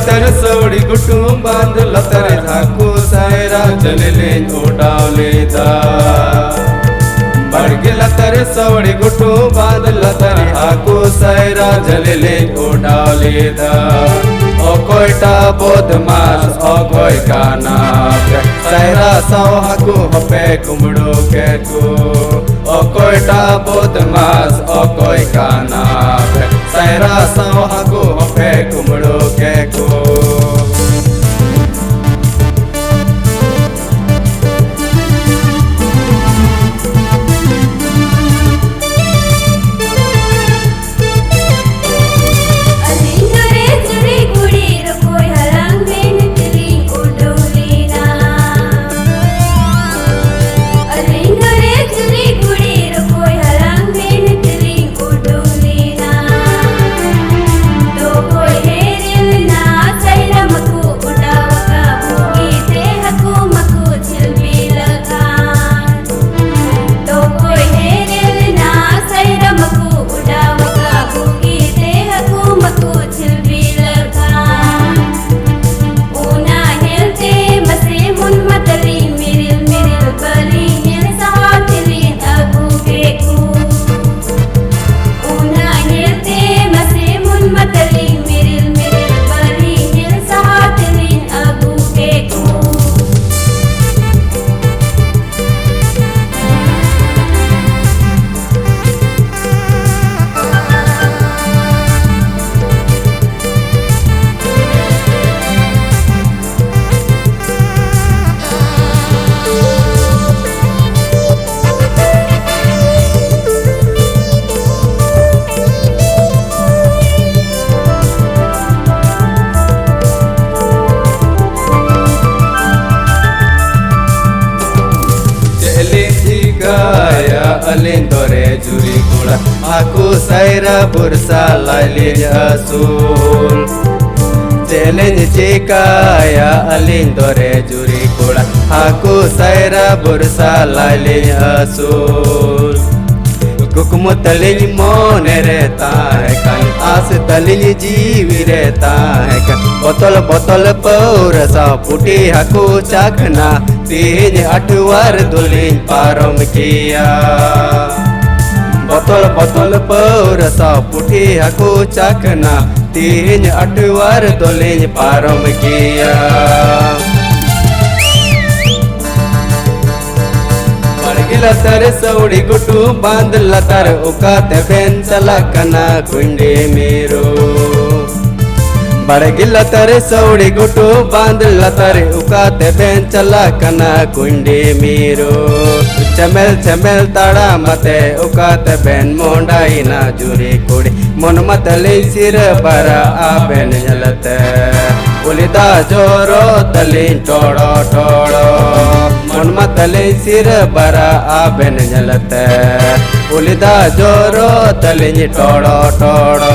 लतर सौड़ी गुटू बांध लतर हाकू सायरा जलले उड़ावले दा बढ़ लतर सौड़ी गुटू बांध लतर हाकू सायरा जलले उड़ावले दा ओ कोयटा बदमाश ओ कोय काना सायरा साव हाकू हपे कुमड़ो के को ओ कोयटा बदमाश ओ कोय काना सायरा साव हाकू हपे कुमड़ो के को अलिंदोरे जुरी कुड़ा हाकू सायरा बुरसा लाइले असूल चैलेंज चिकाया अलिंदोरे जुरी कुड़ा हाकू सायरा बुरसा लाइले असूल कुकुम तलिज मोने रहता है कहीं आस तलिज जीवी रहता है बोतल बोतल पौरसा फूटी हाकू चाखना 3-8 बार दुलिन पारम किया बोतल बोतल पौरसा फूटी हाकू चाखना 3-8 बार दुलिन पारम किया लतर सौड़ी गुटू बांध लतर उकाते बेन चलकना कुंडे मेरो बढ़ लतर सौड़ी गुटू बांध लतर उकाते बेन चलकना कुंडे मेरो चमेल चमेल ताड़ा मते उकाते बेन मोंडाई ना जुरी कुड़ी मन मत ले सिर बरा आबेन जलते उलिदा जोरो तलिन टोड़ो टोड़ो मन मतले सिर बरा आबेन जलते उलिदा जोरो तलिन टोड़ो टोड़ो